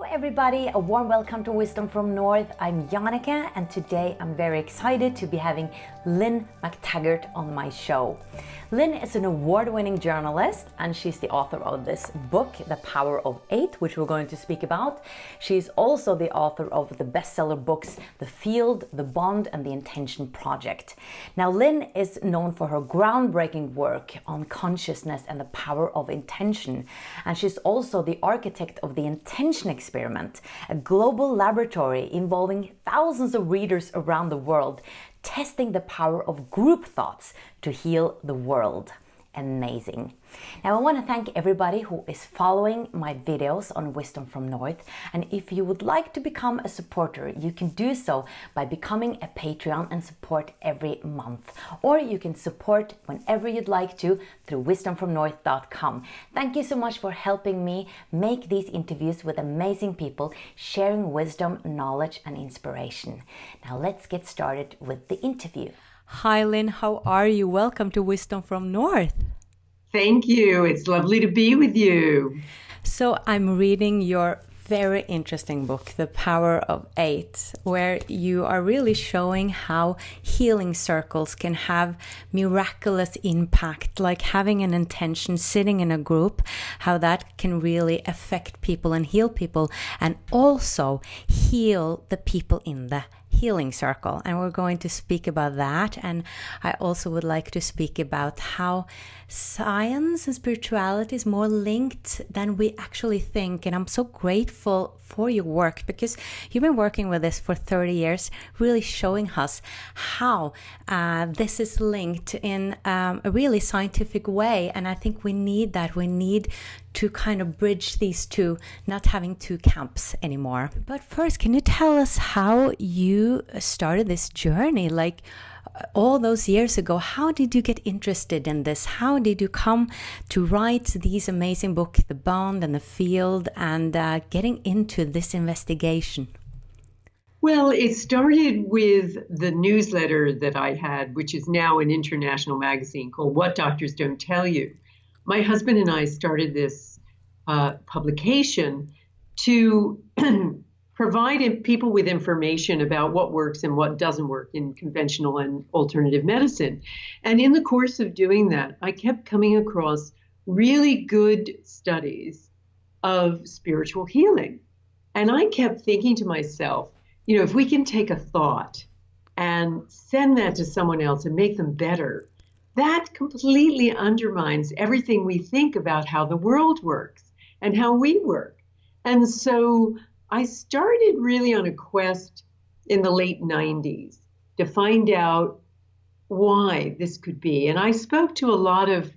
everybody, a warm welcome to Wisdom from North. I'm Jannica and today I'm very excited to be having Lynne McTaggart on my show. Lynne is an award-winning journalist and she's the author of this book, The Power of Eight, which we're going to speak about. She's also the author of the bestseller books, The Field, The Bond and The Intention Project. Now, Lynne is known for her groundbreaking work on consciousness and the power of intention. And she's also the architect of the Intention Experiment, a global laboratory involving thousands of readers around the world, testing the power of group thoughts to heal the world. Amazing. Now I want to thank everybody who is following my videos on Wisdom from North, and if you would like to become a supporter, you can do so by becoming a Patreon and support every month, or you can support whenever you'd like to through wisdomfromnorth.com. Thank you so much for helping me make these interviews with amazing people sharing wisdom, knowledge and inspiration. Now let's get started with the interview. Hi Lynne, how are you? Welcome to Wisdom from North. Thank you. It's lovely to be with you. So I'm reading your very interesting book, The Power of Eight, where you are really showing how healing circles can have miraculous impact, like having an intention, sitting in a group, how that can really affect people and heal people, and also heal the people in the healing circle. And we're going to speak about that. And I also would like to speak about how science and spirituality is more linked than we actually think. And I'm so grateful for your work because you've been working with this for 30 years, really showing us how this is linked in a really scientific way. And I think we need that. We need to kind of bridge these two, not having two camps anymore. But first, can you tell us how you started this journey? Like all those years ago, how did you get interested in this? How did you come to write these amazing books, The Bond and The Field, and getting into this investigation? Well, it started with the newsletter that I had, which is now an international magazine called What Doctors Don't Tell You. My husband and I started this publication to provide people with information about what works and what doesn't work in conventional and alternative medicine. And in the course of doing that, I kept coming across really good studies of spiritual healing. And I kept thinking to myself, you know, if we can take a thought and send that to someone else and make them better, that completely undermines everything we think about how the world works and how we work. And so I started really on a quest in the late 90s to find out why this could be. And I spoke to a lot of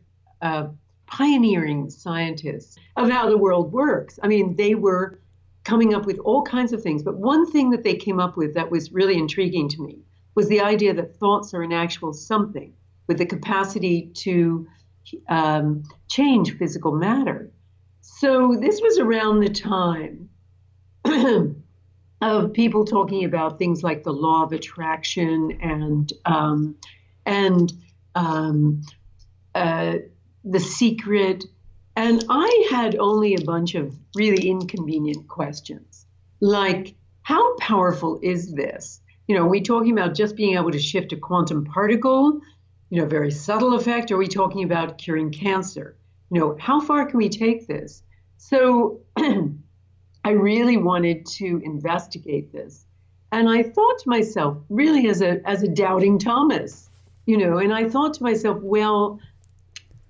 pioneering scientists of how the world works. I mean, they were coming up with all kinds of things. But one thing that they came up with that was really intriguing to me was the idea that thoughts are an actual something with the capacity to change physical matter. So this was around the time of people talking about things like the law of attraction and The Secret. And I had only a bunch of really inconvenient questions, like, how powerful is this? You know, are we talking about just being able to shift a quantum particle, you know, very subtle effect? Or are we talking about curing cancer? You know, how far can we take this? So I really wanted to investigate this. And I thought to myself, really as a doubting Thomas, you know, and I thought to myself, well,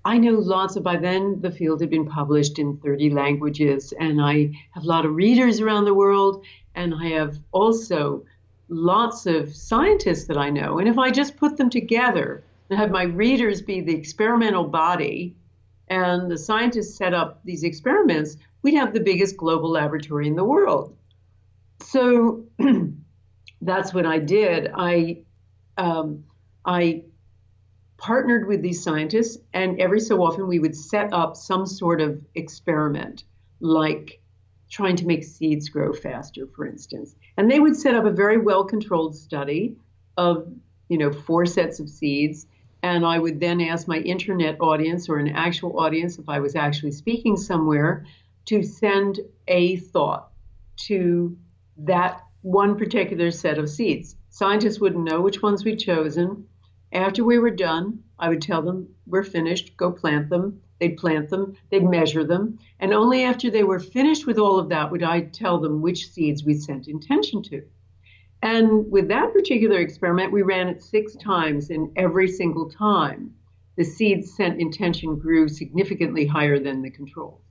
I know lots of, by then the field had been published in 30 languages, and I have a lot of readers around the world, and I have also lots of scientists that I know. And if I just put them together and have my readers be the experimental body and the scientists set up these experiments, we'd have the biggest global laboratory in the world. So that's what I did. I partnered with these scientists, and every so often we would set up some sort of experiment, like trying to make seeds grow faster, for instance. And they would set up a very well-controlled study of, you know, 4 sets of seeds. And I would then ask my internet audience or an actual audience, if I was actually speaking somewhere, to send a thought. to that one particular set of seeds. Scientists wouldn't know which ones we'd chosen. After we were done, I would tell them, we're finished, go plant them. They'd plant them, they'd measure them. And only after they were finished with all of that would I tell them which seeds we sent intention to. And with that particular experiment, we ran it 6 times, and every single time, the seeds sent intention grew significantly higher than the controls.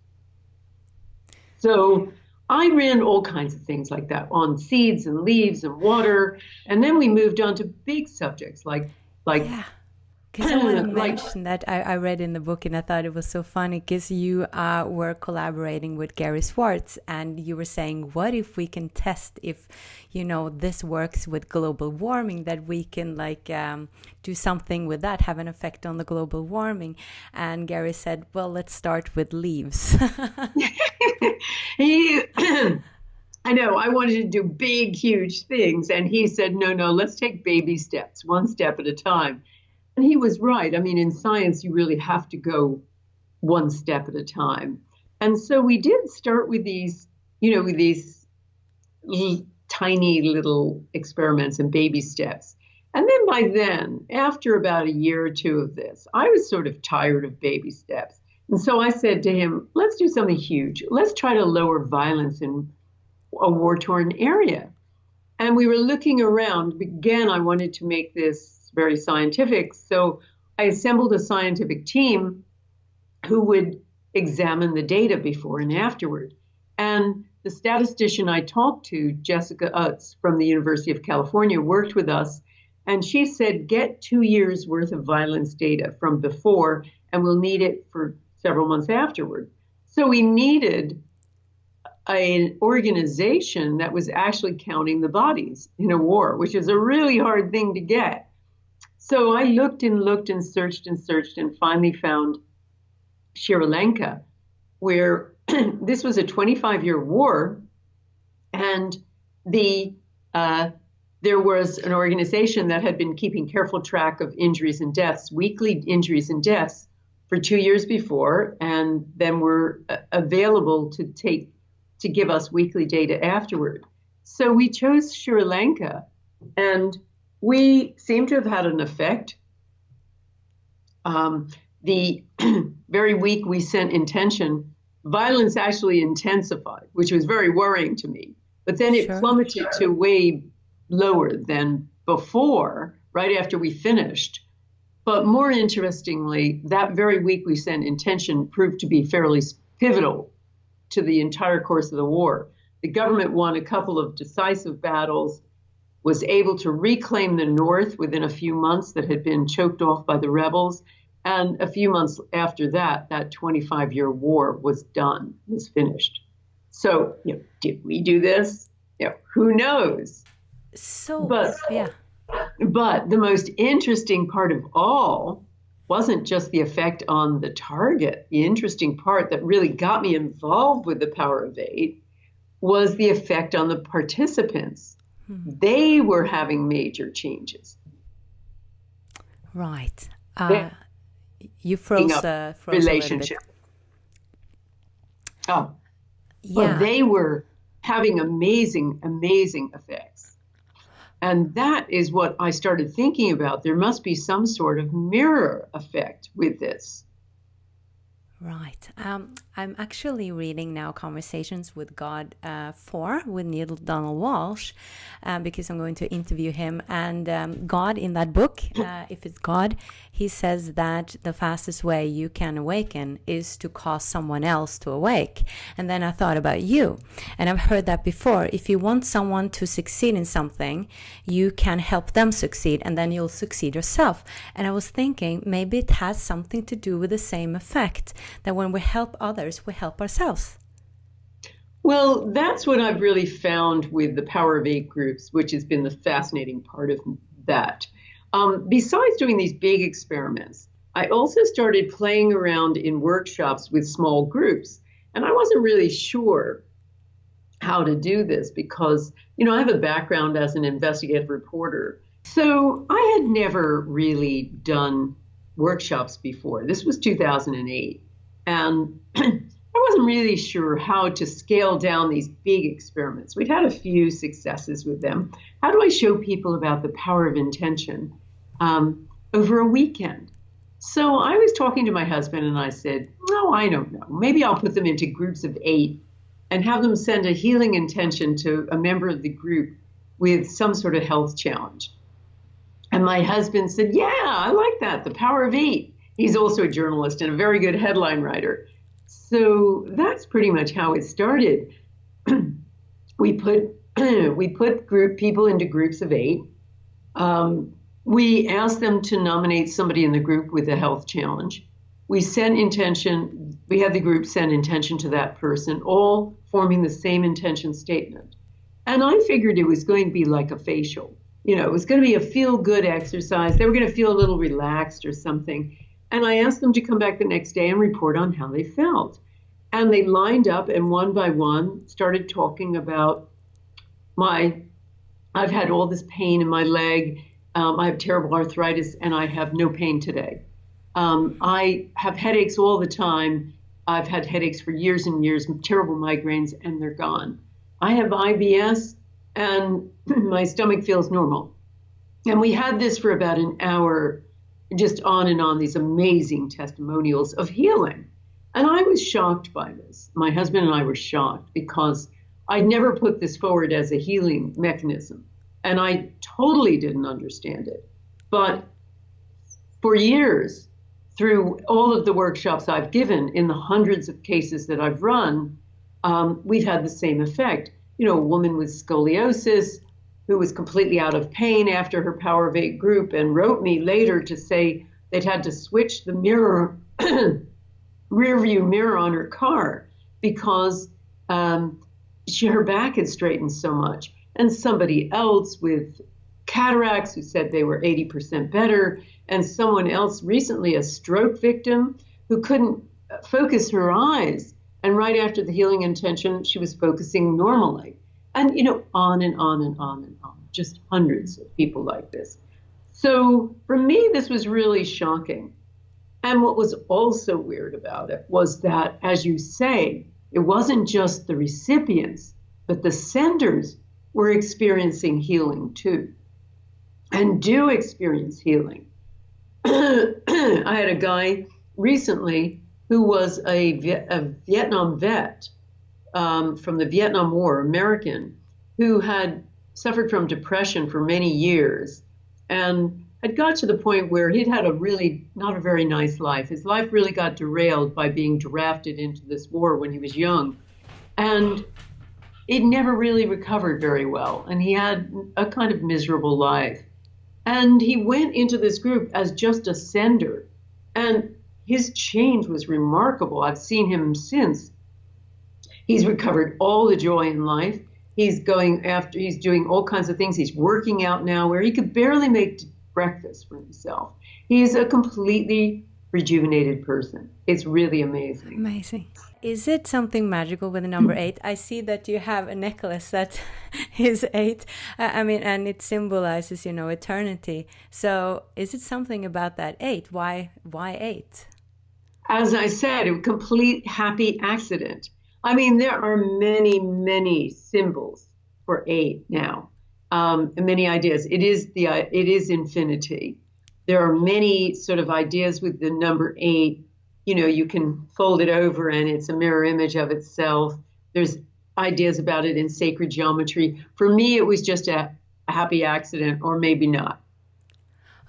So I ran all kinds of things like that on seeds and leaves and water. And then we moved on to big subjects like yeah. Because I want to mention that I read in the book, and I thought it was so funny because you were collaborating with Gary Schwartz, and you were saying, what if we can test if, this works with global warming, that we can do something with that, have an effect on the global warming. And Gary said, well, let's start with leaves. I know, I wanted to do big, huge things. And he said, no, let's take baby steps, one step at a time. And he was right. I mean, in science, you really have to go one step at a time. And so we did start with these, with these tiny little experiments and baby steps. And then by then, after about a year or 2 of this, I was sort of tired of baby steps. And so I said to him, let's do something huge. Let's try to lower violence in a war-torn area. And we were looking around. Again, I wanted to make this very scientific. So I assembled a scientific team who would examine the data before and afterward. And the statistician I talked to, Jessica Utz from the University of California, worked with us. And she said, get 2 years worth of violence data from before, and we'll need it for several months afterward. So we needed an organization that was actually counting the bodies in a war, which is a really hard thing to get. So I looked and searched and finally found Sri Lanka, where this was a 25-year war, and there was an organization that had been keeping careful track of injuries and deaths, weekly injuries and deaths, for 2 years before, and then were available to give us weekly data afterward. So we chose Sri Lanka, and we seem to have had an effect. The very week we sent intention, violence actually intensified, which was very worrying to me. But then it plummeted to way lower than before, right after we finished. But more interestingly, that very week we sent intention proved to be fairly pivotal to the entire course of the war. The government won a couple of decisive battles, was able to reclaim the North within a few months that had been choked off by the rebels. And a few months after that, that 25-year war was done, was finished. So, did we do this? Who knows? But the most interesting part of all wasn't just the effect on the target. The interesting part that really got me involved with the Power of 8 was the effect on the participants. They were having major changes. Right. You froze relationship. Oh, yeah. Well, they were having amazing effects. And that is what I started thinking about. There must be some sort of mirror effect with this. Right. I'm actually reading now Conversations with God 4 with Neil Donald Walsh because I'm going to interview him. And God in that book, if it's God, he says that the fastest way you can awaken is to cause someone else to awake. And then I thought about you. And I've heard that before. If you want someone to succeed in something, you can help them succeed and then you'll succeed yourself. And I was thinking maybe it has something to do with the same effect, that when we help others, we help ourselves. Well, that's what I've really found with the Power of 8 groups, which has been the fascinating part of that. Besides doing these big experiments, I also started playing around in workshops with small groups. And I wasn't really sure how to do this because, I have a background as an investigative reporter. So I had never really done workshops before. This was 2008. And I wasn't really sure how to scale down these big experiments. We'd had a few successes with them. How do I show people about the power of intention over a weekend? So I was talking to my husband and I said, no, I don't know. Maybe I'll put them into groups of 8 and have them send a healing intention to a member of the group with some sort of health challenge. And my husband said, yeah, I like that, the power of 8. He's also a journalist and a very good headline writer. So that's pretty much how it started. we put people into groups of 8. We asked them to nominate somebody in the group with a health challenge. We sent intention, we had the group send intention to that person, all forming the same intention statement. And I figured it was going to be like a facial. It was going to be a feel-good exercise. They were going to feel a little relaxed or something. And I asked them to come back the next day and report on how they felt. And they lined up and one by one started talking about I've had all this pain in my leg. I have terrible arthritis and I have no pain today. I have headaches all the time. I've had headaches for years and years, terrible migraines, and they're gone. I have IBS and my stomach feels normal. And we had this for about an hour, just on and on, these amazing testimonials of healing. And I was shocked by this. My husband and I were shocked because I'd never put this forward as a healing mechanism. And I totally didn't understand it. But for years, through all of the workshops I've given in the hundreds of cases that I've run, we've had the same effect. A woman with scoliosis who was completely out of pain after her Power of 8 group and wrote me later to say they'd had to switch the mirror, rear view mirror on her car because her back had straightened so much. And somebody else with cataracts who said they were 80% better, and someone else recently, a stroke victim who couldn't focus her eyes. And right after the healing intention, she was focusing normally. And, on and on and on and on, just hundreds of people like this. So for me, this was really shocking. And what was also weird about it was that, as you say, it wasn't just the recipients, but the senders were experiencing healing too, and do experience healing. I had a guy recently who was a Vietnam vet from the Vietnam War, American, who had suffered from depression for many years and had got to the point where he'd had a really not a very nice life. His life really got derailed by being drafted into this war when he was young. And he'd never really recovered very well. And he had a kind of miserable life. And he went into this group as just a sender. And his change was remarkable. I've seen him since. He's recovered all the joy in life. He's doing all kinds of things. He's working out now where he could barely make breakfast for himself. He's a completely rejuvenated person. It's really amazing. Amazing. Is it something magical with the number 8? I see that you have a necklace that is 8. And it symbolizes, eternity. So is it something about that 8? Why 8? As I said, a complete happy accident. There are many, many symbols for 8 now, and many ideas. It is infinity. There are many sort of ideas with the number 8. You can fold it over and it's a mirror image of itself. There's ideas about it in sacred geometry. For me, it was just a happy accident, or maybe not.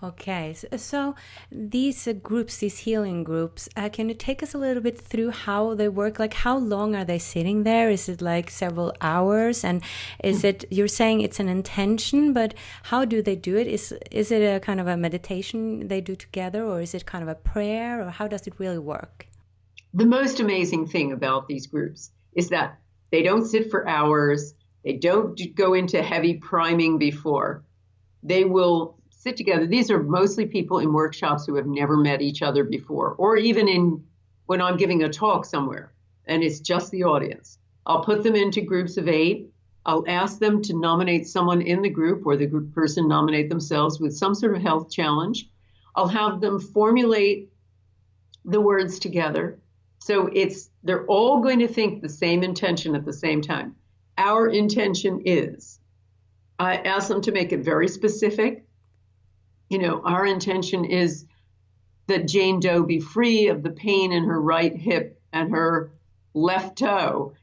Okay, so these groups, these healing groups, can you take us a little bit through how they work? Like, how long are they sitting there? Is it like several hours? And is it, you're saying it's an intention, but how do they do it? Is it a kind of a meditation they do together, or is it kind of a prayer, or how does it really work? The most amazing thing about these groups is that they don't sit for hours. They don't go into heavy priming before. They will sit together. These are mostly people in workshops who have never met each other before, or even when I'm giving a talk somewhere and it's just the audience. I'll put them into groups of 8. I'll ask them to nominate someone in the group, or the group person nominate themselves with some sort of health challenge. I'll have them formulate the words together. So they're all going to think the same intention at the same time. Our intention is, I ask them to make it very specific. Our intention is that Jane Doe be free of the pain in her right hip and her left toe,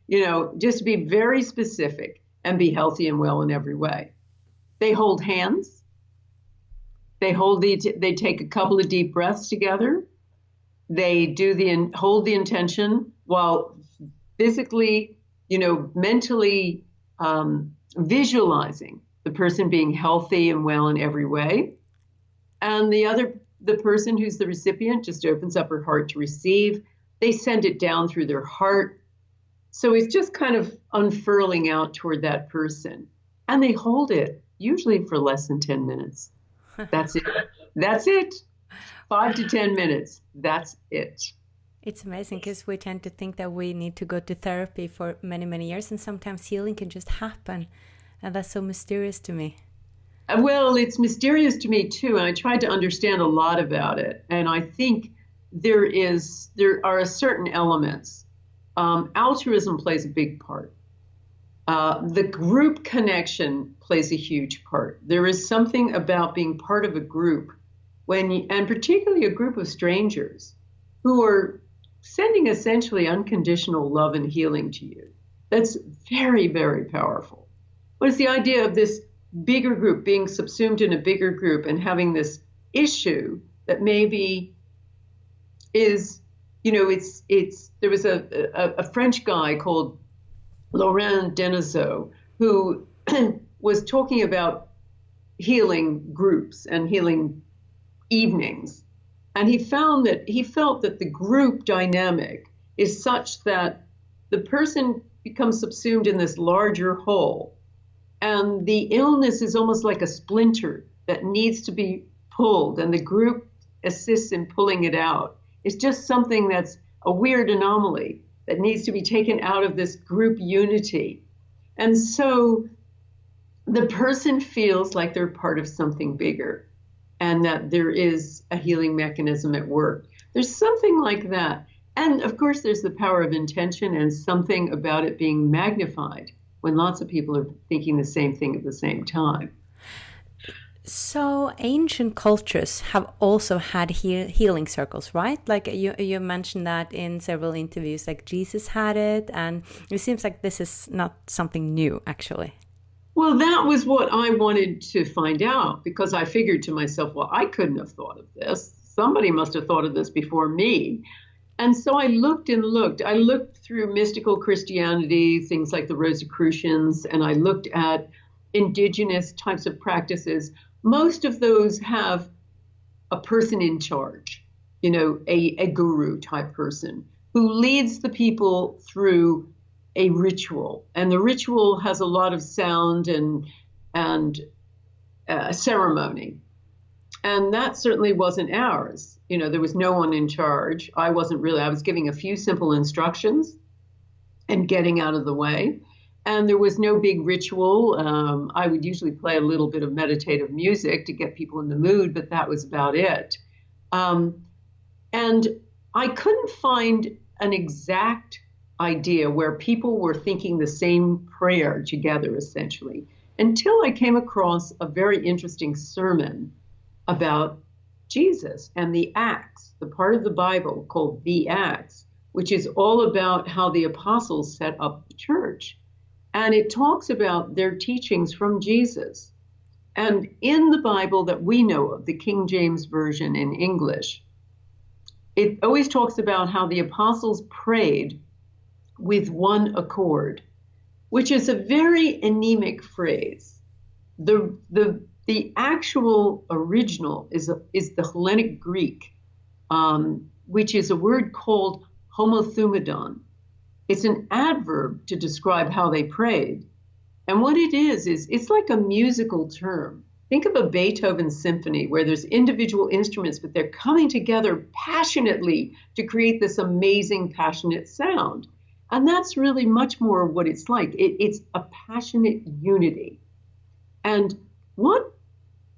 just be very specific and be healthy and well in every way. They hold hands. They take a couple of deep breaths together. They hold the intention while physically, mentally visualizing the person being healthy and well in every way. And the person who's the recipient just opens up her heart to receive. They send it down through their heart. So it's just kind of unfurling out toward that person. And they hold it, usually for less than 10 minutes. That's it. That's it. 5 to 10 minutes. That's it. It's amazing because we tend to think that we need to go to therapy for many, many years, and sometimes healing can just happen. And that's so mysterious to me. Well, it's mysterious to me too, and I tried to understand a lot about it. And I think there are certain elements. Altruism plays a big part. The group connection plays a huge part. There is something about being part of a group, and particularly a group of strangers who are sending essentially unconditional love and healing to you. That's very, very powerful. What is the idea of this bigger group being subsumed in a bigger group and having this issue that maybe is, there was a French guy called Laurent Denisot who was talking about healing groups and healing evenings. And he felt that the group dynamic is such that the person becomes subsumed in this larger whole. And the illness is almost like a splinter that needs to be pulled, and the group assists in pulling it out. It's just something that's a weird anomaly that needs to be taken out of this group unity. And so the person feels like they're part of something bigger and that there is a healing mechanism at work. There's something like that. And of course, there's the power of intention and something about it being magnified when lots of people are thinking the same thing at the same time. So ancient cultures have also had healing circles, right? Like you mentioned that in several interviews, like Jesus had it, and it seems like this is not something new, actually. Well, that was what I wanted to find out, because I figured to myself, well, I couldn't have thought of this. Somebody must have thought of this before me. And so I looked and looked. I looked through mystical Christianity, things like the Rosicrucians, and I looked at indigenous types of practices. Most of those have a person in charge, a guru type person who leads the people through a ritual. And the ritual has a lot of sound and ceremony. And that certainly wasn't ours. There was no one in charge. I was giving a few simple instructions and getting out of the way. And there was no big ritual. I would usually play a little bit of meditative music to get people in the mood, but that was about it. And I couldn't find an exact idea where people were thinking the same prayer together, essentially, until I came across a very interesting sermon about Jesus and the Acts, the part of the Bible called the Acts, which is all about how the apostles set up the church. And it talks about their teachings from Jesus. And in the Bible that we know of, the King James Version in English, it always talks about how the apostles prayed with one accord, which is a very anemic phrase. The actual original is the Hellenic Greek, which is a word called homothumadon. It's an adverb to describe how they prayed. And what it is it's like a musical term. Think of a Beethoven symphony where there's individual instruments, but they're coming together passionately to create this amazing, passionate sound. And that's really much more what it's like. It's a passionate unity. And what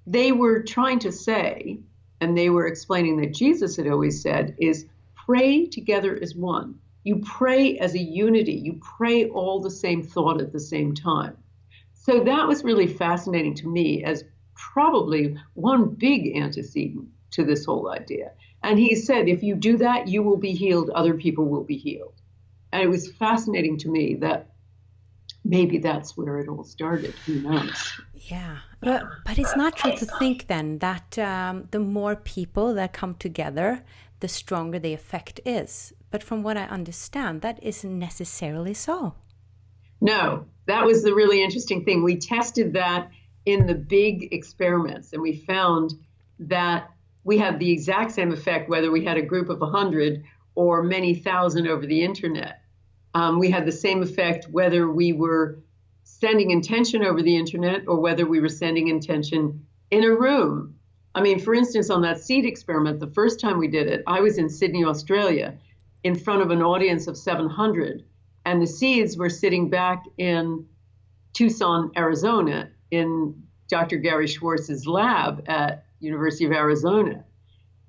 they were trying to say, and they were explaining that Jesus had always said, is pray together as one. You pray as a unity. You pray all the same thought at the same time. So that was really fascinating to me as probably one big antecedent to this whole idea. And he said, if you do that, you will be healed, other people will be healed. And it was fascinating to me that maybe that's where it all started. Who knows? Yeah, but it's natural to think then that the more people that come together, the stronger the effect is. But from what I understand, that isn't necessarily so. No, that was the really interesting thing. We tested that in the big experiments, and we found that we had the exact same effect whether we had a group of 100 or many thousand over the internet. We had the same effect whether we were sending intention over the internet or whether we were sending intention in a room. I mean, for instance, on that seed experiment, the first time we did it, I was in Sydney, Australia, in front of an audience of 700, and the seeds were sitting back in Tucson, Arizona, in Dr. Gary Schwartz's lab at University of Arizona.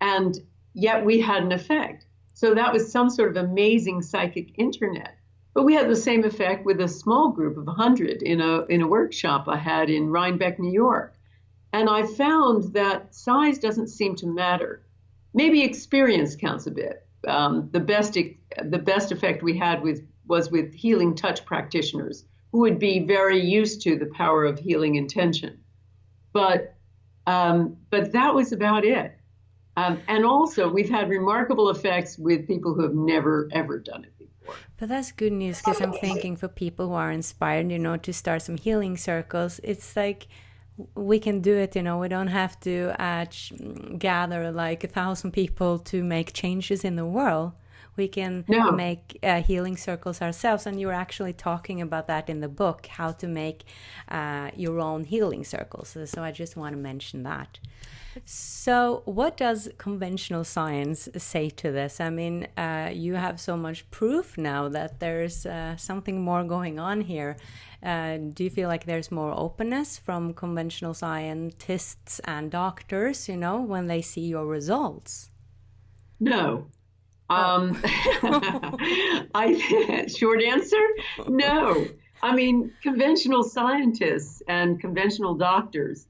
And yet we had an effect. So that was some sort of amazing psychic internet. But we had the same effect with a small group of 100 in a workshop I had in Rhinebeck, New York. And I found that size doesn't seem to matter. Maybe experience counts a bit. The best effect we had was with healing touch practitioners who would be very used to the power of healing intention. But that was about it. And also, we've had remarkable effects with people who have never, ever done it before. But that's good news, because I'm thinking for people who are inspired, to start some healing circles, it's like we can do it, we don't have to gather like 1,000 people to make changes in the world. We can make healing circles ourselves. And you're actually talking about that in the book, how to make your own healing circles. So I just want to mention that. So what does conventional science say to this? I mean, you have so much proof now that there's something more going on here. Do you feel like there's more openness from conventional scientists and doctors, when they see your results? No. Short answer, no. I mean, conventional scientists and conventional doctors,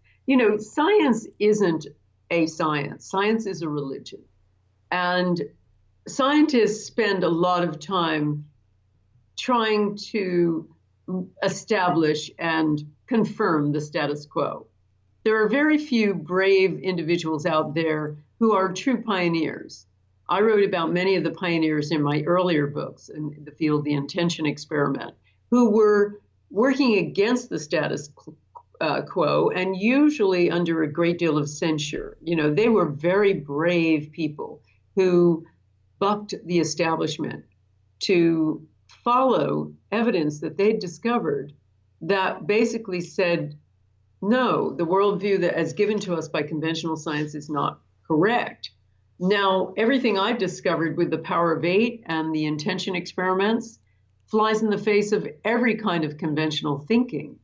science isn't a science. Science is a religion. And scientists spend a lot of time trying to establish and confirm the status quo. There are very few brave individuals out there who are true pioneers. I wrote about many of the pioneers in my earlier books in the field of the intention experiment, who were working against the status quo and usually under a great deal of censure. They were very brave people who bucked the establishment to follow evidence that they'd discovered that basically said, no, the worldview that is given to us by conventional science is not correct. Now, everything I've discovered with the power of 8 and the intention experiments flies in the face of every kind of conventional thinking.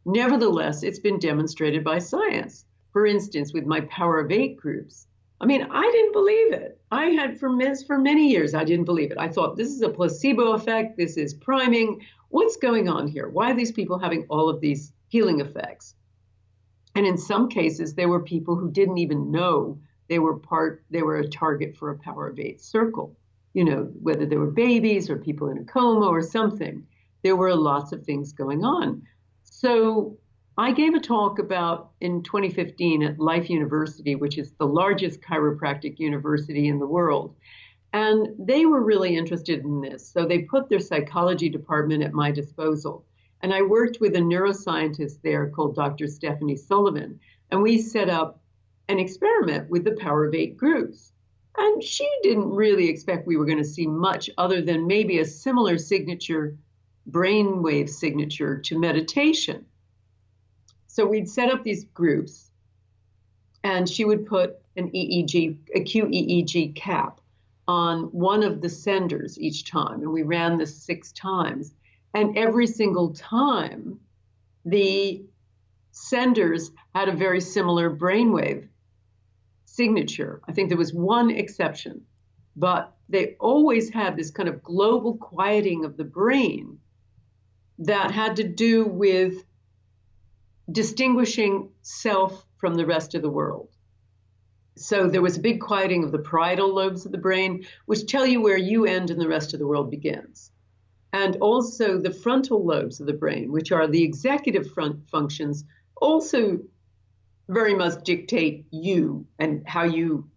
Nevertheless, it's been demonstrated by science. For instance, with my power of 8 groups. I mean, I didn't believe it. I had for many years, I didn't believe it. I thought, this is a placebo effect. This is priming. What's going on here? Why are these people having all of these healing effects? And in some cases, there were people who didn't even know they were a target for a power of 8 circle, whether they were babies or people in a coma or something. There were lots of things going on. So I gave a talk in 2015 at Life University, which is the largest chiropractic university in the world. And they were really interested in this. So they put their psychology department at my disposal. And I worked with a neuroscientist there called Dr. Stephanie Sullivan. And we set up an experiment with the power of 8 groups. And she didn't really expect we were going to see much other than maybe a similar signature, brainwave signature to meditation. So we'd set up these groups, and she would put an EEG, a QEEG cap on one of the senders each time. And we ran this 6 times. And every single time, the senders had a very similar brainwave signature. I think there was one exception. but they always had this kind of global quieting of the brain that had to do with distinguishing self from the rest of the world. So there was a big quieting of the parietal lobes of the brain, which tell you where you end and the rest of the world begins. And also the frontal lobes of the brain, which are the executive functions, also very much dictate you and how you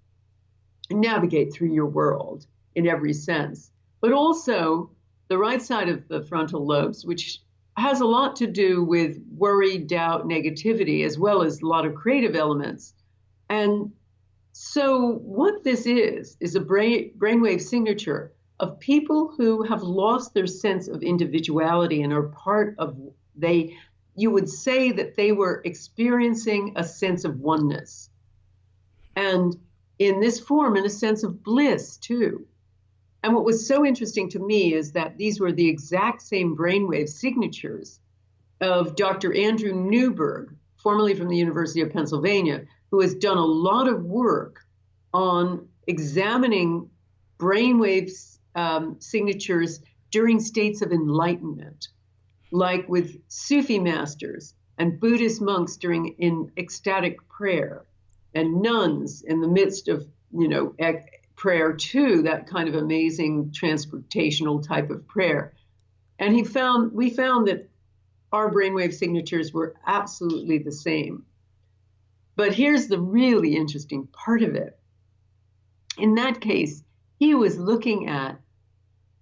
navigate through your world in every sense. But also the right side of the frontal lobes, which has a lot to do with worry, doubt, negativity, as well as a lot of creative elements. And so what this is a brainwave signature of people who have lost their sense of individuality and are part of, you would say that they were experiencing a sense of oneness. And in this form, in a sense of bliss too. And what was so interesting to me is that these were the exact same brainwave signatures of Dr. Andrew Newberg, formerly from the University of Pennsylvania, who has done a lot of work on examining brainwave signatures during states of enlightenment, like with Sufi masters and Buddhist monks in ecstatic prayer, and nuns in the midst of, prayer too, that kind of amazing transportational type of prayer. And we found that our brainwave signatures were absolutely the same. But here's the really interesting part of it. In that case, he was looking at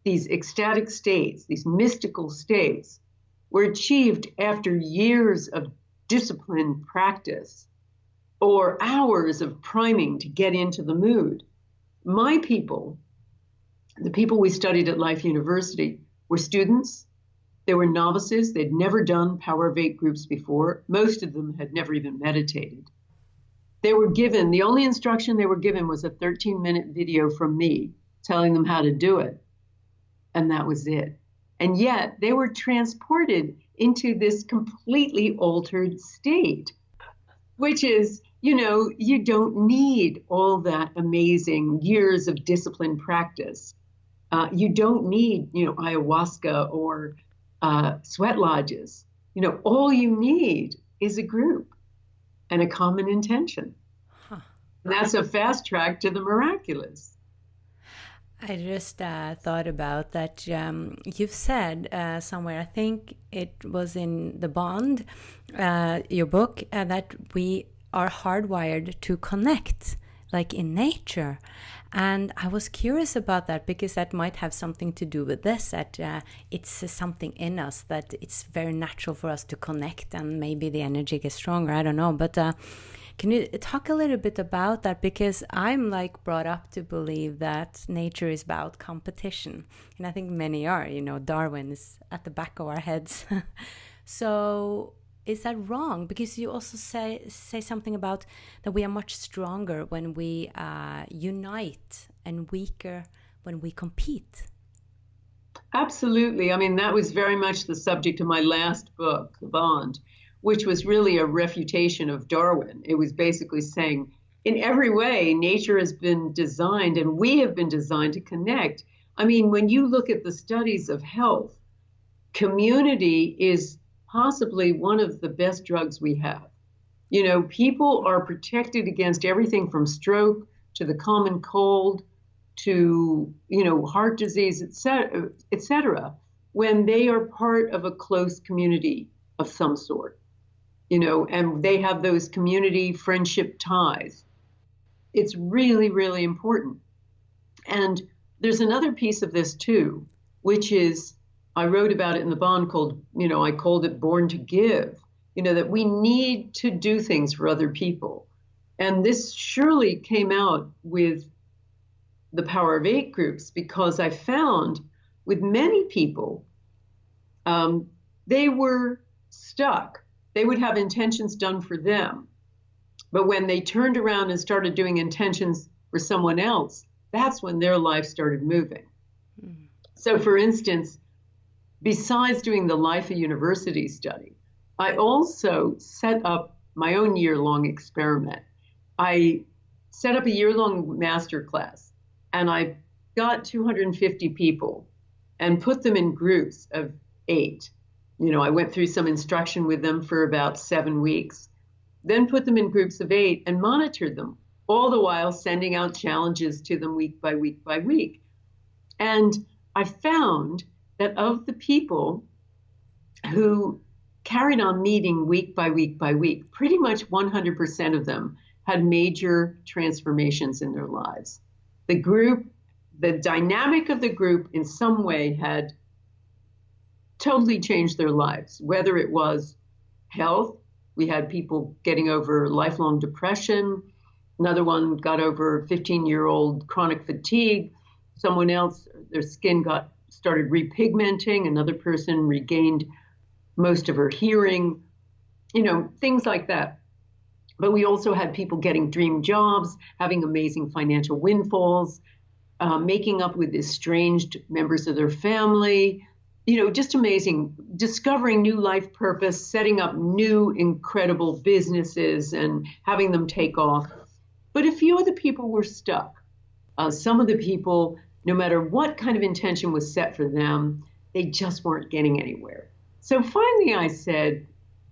these ecstatic states, these mystical states, were achieved after years of disciplined practice or hours of priming to get into the mood. My people, the people we studied at Life University, were students. They were novices. They'd never done Power of Eight groups before. Most of them had never even meditated. They were given, the only instruction they were given was a 13-minute video from me telling them how to do it. And that was it. And yet they were transported into this completely altered state, which is, you don't need all that amazing years of disciplined practice. You don't need, ayahuasca or sweat lodges. All you need is a group and a common intention. Huh. And that's a fast track to the miraculous. I just thought about that. You've said somewhere, I think it was in The Bond, your book, that we are hardwired to connect, like in nature. And I was curious about that because that might have something to do with this, that it's something in us that it's very natural for us to connect, and maybe the energy gets stronger. I don't know. But can you talk a little bit about that? Because I'm brought up to believe that nature is about competition. And I think many are, Darwin is at the back of our heads. So is that wrong? Because you also say something about that we are much stronger when we unite and weaker when we compete. Absolutely. I mean, that was very much the subject of my last book, The Bond, which was really a refutation of Darwin. It was basically saying, in every way, nature has been designed and we have been designed to connect. I mean, when you look at the studies of health, community is possibly one of the best drugs we have. People are protected against everything from stroke to the common cold to, heart disease, et cetera, when they are part of a close community of some sort, and they have those community friendship ties. It's really, really important. And there's another piece of this too, which is, I wrote about it in The Bond I called it Born to Give, that we need to do things for other people. And this surely came out with the Power of Eight groups, because I found with many people, they were stuck. They would have intentions done for them. But when they turned around and started doing intentions for someone else, that's when their life started moving. Mm. So for instance, besides doing the Life of University study, I also set up my own year-long experiment. I set up a year-long masterclass, and I got 250 people and put them in groups of 8. I went through some instruction with them for about 7 weeks, then put them in groups of 8 and monitored them, all the while sending out challenges to them week by week by week. And I found that of the people who carried on meeting week by week by week, pretty much 100% of them had major transformations in their lives. The dynamic of the group in some way had totally changed their lives, whether it was health. We had people getting over lifelong depression. Another one got over 15-year-old chronic fatigue. Someone else, their skin started repigmenting. Another person regained most of her hearing, things like that. But we also had people getting dream jobs, having amazing financial windfalls, making up with estranged members of their family, just amazing, discovering new life purpose, setting up new incredible businesses and having them take off. But a few of the people were stuck. Some of the people, no matter what kind of intention was set for them, they just weren't getting anywhere. So finally I said,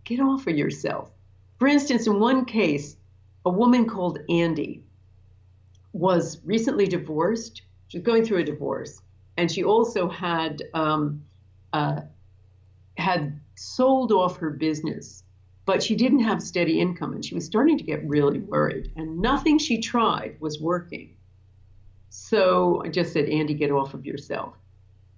get off of yourself. For instance, in one case, a woman called Andy was recently divorced. She was going through a divorce, and she also had sold off her business, but she didn't have steady income, and she was starting to get really worried, and nothing she tried was working. So I just said, Andy, get off of yourself.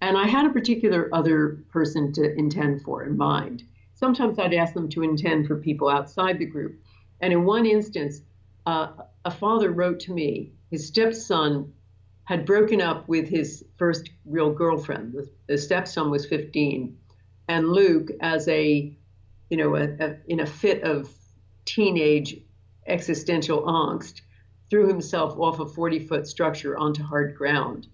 And I had a particular other person to intend for in mind. Sometimes I'd ask them to intend for people outside the group. And in one instance, a father wrote to me, his stepson had broken up with his first real girlfriend. The stepson was 15. And Luke, as in a fit of teenage existential angst, threw himself off a 40-foot structure onto hard ground.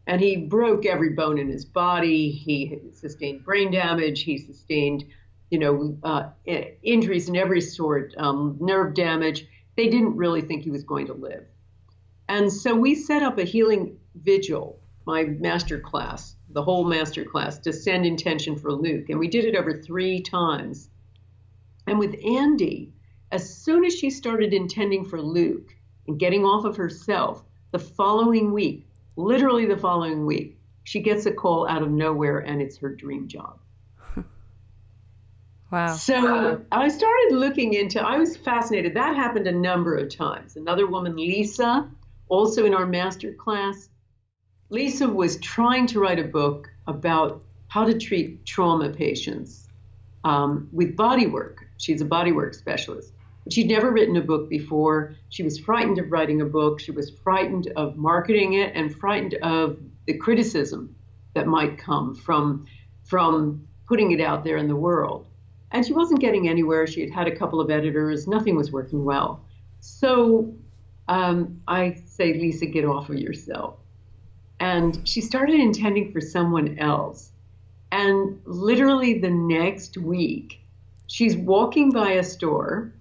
And he broke every bone in his body. He sustained brain damage. He sustained, injuries in every sort, nerve damage. They didn't really think he was going to live. And so we set up a healing vigil, my master class, the whole master class, to send intention for Luke. And we did it over 3 times. And with Andy, as soon as she started intending for Luke and getting off of herself, the following week, literally the following week, she gets a call out of nowhere, and it's her dream job. Wow. So I started looking into, I was fascinated. That happened a number of times. Another woman, Lisa, also in our master class. Lisa was trying to write a book about how to treat trauma patients with body work. She's a body work specialist. But she'd never written a book before. She was frightened of writing a book. She was frightened of marketing it and frightened of the criticism that might come from putting it out there in the world. And she wasn't getting anywhere. She had had a couple of editors. Nothing was working well. So I say, Lisa, get off of yourself. And she started intending for someone else. And literally the next week, she's walking by a store,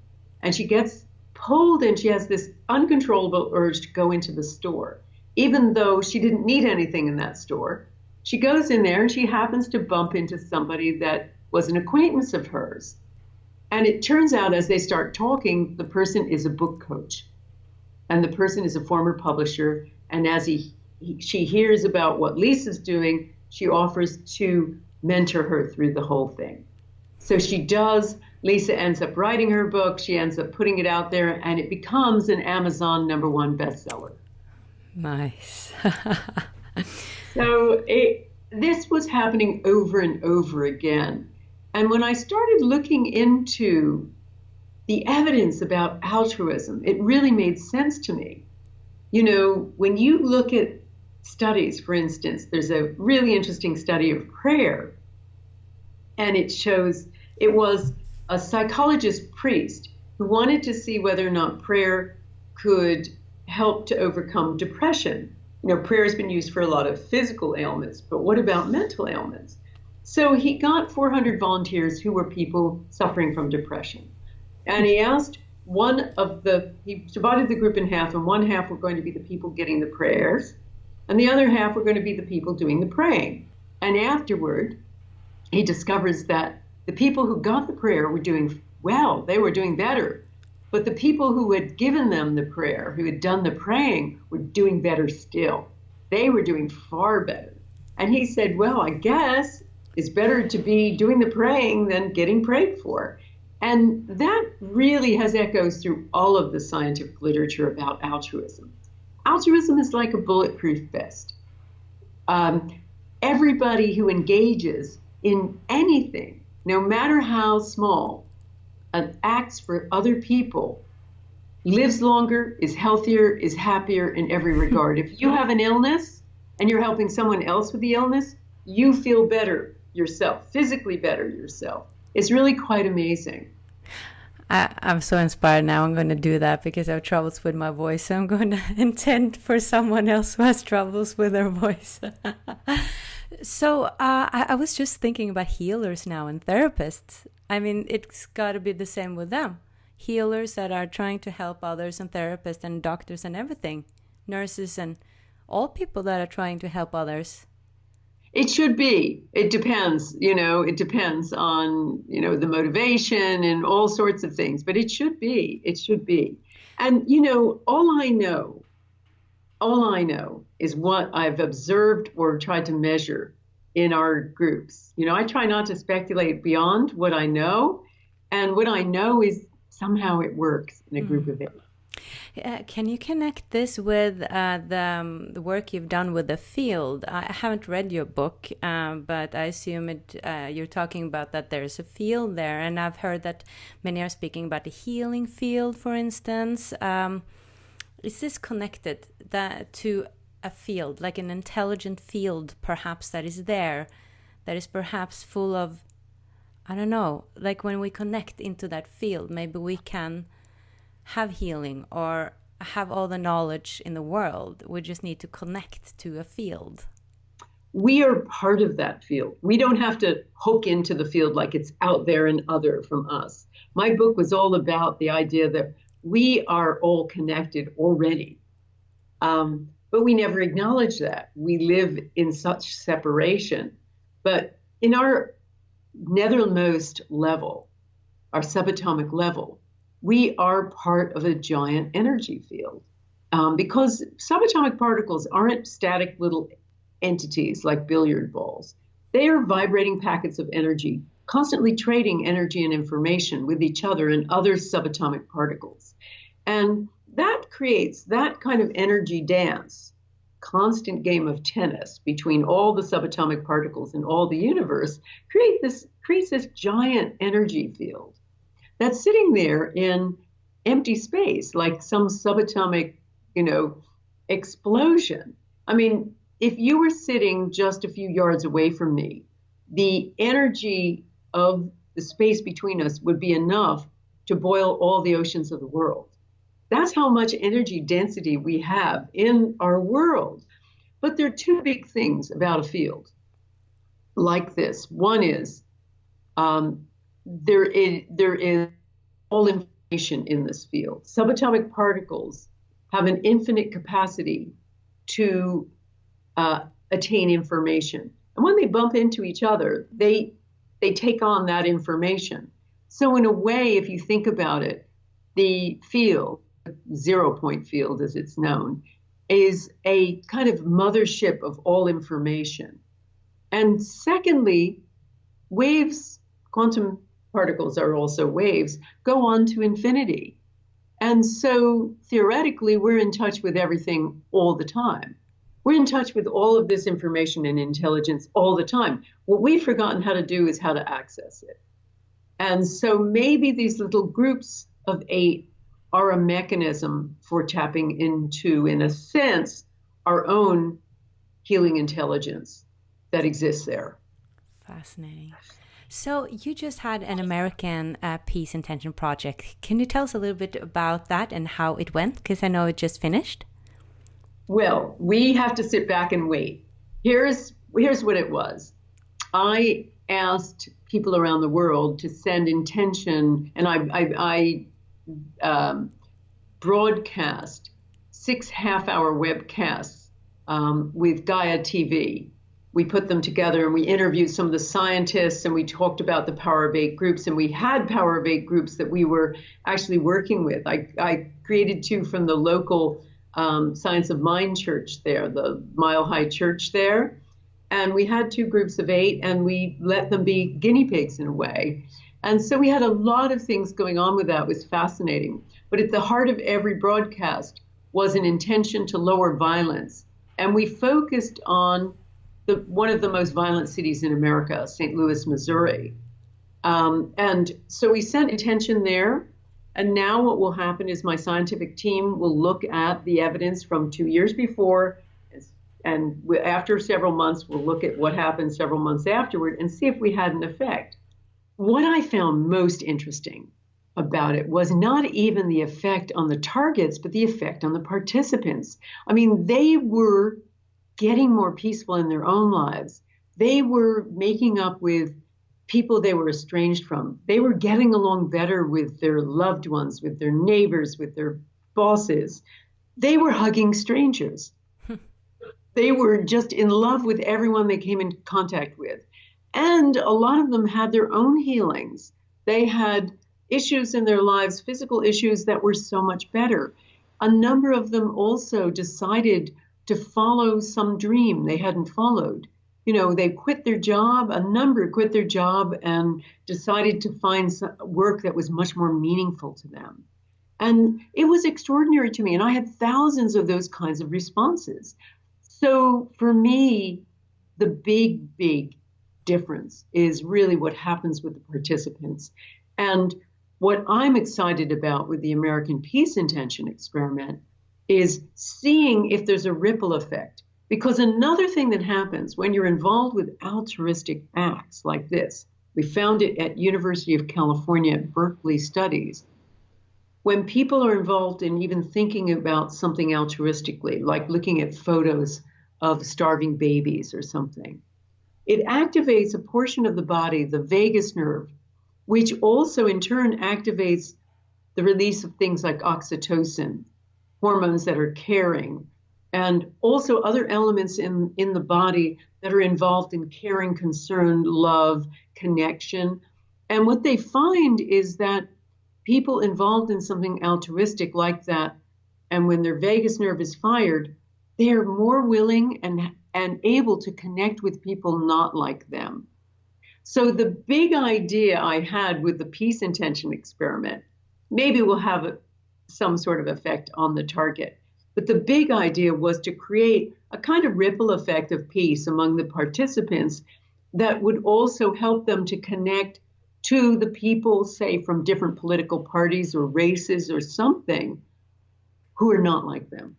and she gets pulled, and she has this uncontrollable urge to go into the store, even though she didn't need anything in that store. She goes in there, and she happens to bump into somebody that was an acquaintance of hers. And it turns out, as they start talking, the person is a book coach, and the person is a former publisher. And as she hears about what Lisa's doing, she offers to mentor her through the whole thing. So she does. Lisa ends up writing her book. She ends up putting it out there, and it becomes an Amazon #1 bestseller. Nice. So this was happening over and over again. And when I started looking into the evidence about altruism, it really made sense to me. When you look at studies, for instance, there's a really interesting study of prayer, and it shows it was a psychologist priest who wanted to see whether or not prayer could help to overcome depression. Prayer has been used for a lot of physical ailments, but what about mental ailments? So he got 400 volunteers who were people suffering from depression. And he asked he divided the group in half, and one half were going to be the people getting the prayers, and the other half were going to be the people doing the praying. And afterward, he discovers that the people who got the prayer were doing well, they were doing better. But the people who had given them the prayer, who had done the praying, were doing better still. They were doing far better. And he said, well, I guess it's better to be doing the praying than getting prayed for. And that really has echoes through all of the scientific literature about altruism. Altruism is like a bulletproof vest. Everybody who engages in anything, no matter how small, and acts for other people, lives longer, is healthier, is happier in every regard. If you have an illness and you're helping someone else with the illness, you feel better yourself, physically better yourself. It's really quite amazing. I'm so inspired now. I'm going to do that because I have troubles with my voice. So I'm going to intend for someone else who has troubles with their voice. So I was just thinking about healers now and therapists. I mean, it's got to be the same with them. Healers that are trying to help others, and therapists and doctors and everything. Nurses and all people that are trying to help others. It should be. It depends, it depends on, the motivation and all sorts of things, but it should be. It should be. And, all I know is what I've observed or tried to measure in our groups. I try not to speculate beyond what I know. And what I know is somehow it works in a group of 8. Can you connect this with the work you've done with the field? I haven't read your book, but I assume you're talking about that there's a field there. And I've heard that many are speaking about the healing field, for instance. Is this connected to a field, like an intelligent field, perhaps, that is there, that is perhaps full of, I don't know, like when we connect into that field, maybe we can have healing or have all the knowledge in the world. We just need to connect to a field. We are part of that field. We don't have to hook into the field like it's out there and other from us. My book was all about the idea that we are all connected already. But we never acknowledge that. We live in such separation. But in our nethermost level, our subatomic level, we are part of a giant energy field. Because subatomic particles aren't static little entities like billiard balls. They are vibrating packets of energy, constantly trading energy and information with each other and other subatomic particles. And that creates that kind of energy dance, constant game of tennis between all the subatomic particles in all the universe, creates this giant energy field that's sitting there in empty space, like some subatomic, explosion. I mean, if you were sitting just a few yards away from me, the energy of the space between us would be enough to boil all the oceans of the world. That's how much energy density we have in our world. But there are two big things about a field like this. One is there is all information in this field. Subatomic particles have an infinite capacity to attain information. And when they bump into each other, they take on that information. So in a way, if you think about it, the field, 0 point field as it's known, is a kind of mothership of all information. And secondly, waves, quantum particles are also waves, go on to infinity. And so theoretically, we're in touch with everything all the time. We're in touch with all of this information and intelligence all the time. What we've forgotten how to do is how to access it. And so maybe these little groups of 8 are a mechanism for tapping into, in a sense, our own healing intelligence that exists there. Fascinating. So you just had an American Peace Intention project. Can you tell us a little bit about that and how it went? Because I know it just finished. Well, we have to sit back and wait. Here's what it was. I asked people around the world to send intention, and I broadcast 6 half-hour webcasts with Gaia TV. We put them together and we interviewed some of the scientists and we talked about the Power of Eight groups, and we had Power of Eight groups that we were actually working with. I created 2 from the local Science of Mind church there, the Mile High church there. And we had 2 groups of 8 and we let them be guinea pigs in a way. And so we had a lot of things going on with that. It was fascinating. But at the heart of every broadcast was an intention to lower violence. And we focused on one of the most violent cities in America, St. Louis, Missouri. And so we sent intention there. And now what will happen is my scientific team will look at the evidence from 2 years before. And after several months, we'll look at what happened several months afterward and see if we had an effect. What I found most interesting about it was not even the effect on the targets, but the effect on the participants. I mean, they were getting more peaceful in their own lives. They were making up with people they were estranged from. They were getting along better with their loved ones, with their neighbors, with their bosses. They were hugging strangers. They were just in love with everyone they came in contact with. And a lot of them had their own healings. They had issues in their lives, physical issues that were so much better. A number of them also decided to follow some dream they hadn't followed. You know, they quit their job, a number quit their job and decided to find work that was much more meaningful to them. And it was extraordinary to me. And I had thousands of those kinds of responses. So for me, the big difference is really what happens with the participants. And what I'm excited about with the American Peace Intention experiment is seeing if there's a ripple effect. Because another thing that happens when you're involved with altruistic acts like this, we found it at University of California at Berkeley Studies, when people are involved in even thinking about something altruistically, like looking at photos of starving babies or something, it activates a portion of the body, the vagus nerve, which also in turn activates the release of things like oxytocin, hormones that are caring, and also other elements in the body that are involved in caring, concern, love, connection. And what they find is that people involved in something altruistic like that, and when their vagus nerve is fired, they're more willing and able to connect with people not like them. So the big idea I had with the peace intention experiment, maybe we'll have some sort of effect on the target, but the big idea was to create a kind of ripple effect of peace among the participants that would also help them to connect to the people, say, from different political parties or races or something, who are not like them.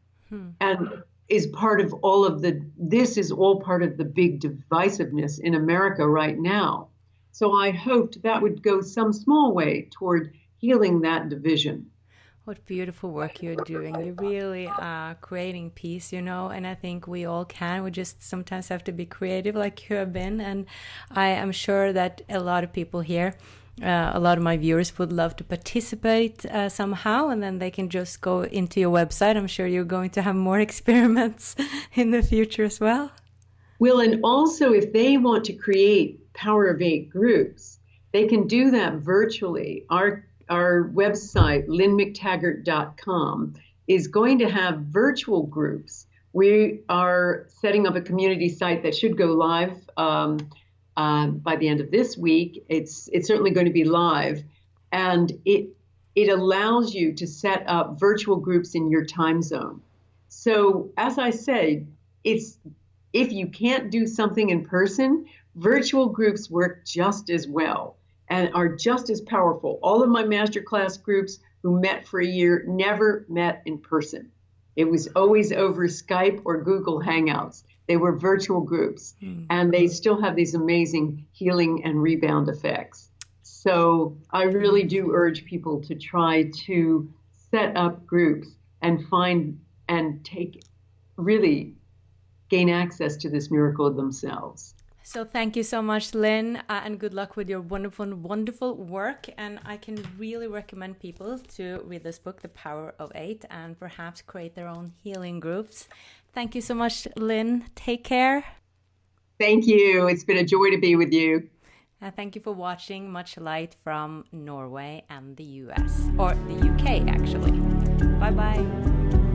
And is part of all of this is all part of the big divisiveness in America right now. So I hoped that would go some small way toward healing that division. What beautiful work you're doing. You really are creating peace, you know, and I think we all can. We just sometimes have to be creative like you have been. And I am sure that a lot of people here, a lot of my viewers would love to participate somehow, and then they can just go into your website. I'm sure you're going to have more experiments in the future as well. Well, and also if they want to create Power of Eight groups, they can do that virtually. Our website, lynnmctaggart.com, is going to have virtual groups. We are setting up a community site that should go live by the end of this week. It's certainly going to be live, and it allows you to set up virtual groups in your time zone. So as I said, if you can't do something in person, virtual groups work just as well and are just as powerful. All of my masterclass groups who met for a year never met in person. It was always over Skype or Google Hangouts. They were virtual groups, and they still have these amazing healing and rebound effects. So I really do urge people to try to set up groups and find and really gain access to this miracle themselves. So thank you so much, Lynn, and good luck with your wonderful, wonderful work. And I can really recommend people to read this book, The Power of Eight, and perhaps create their own healing groups. Thank you so much, Lynn. Take care. Thank you. It's been a joy to be with you. Thank you for watching. Much light from Norway and the US, or the UK, actually. Bye-bye.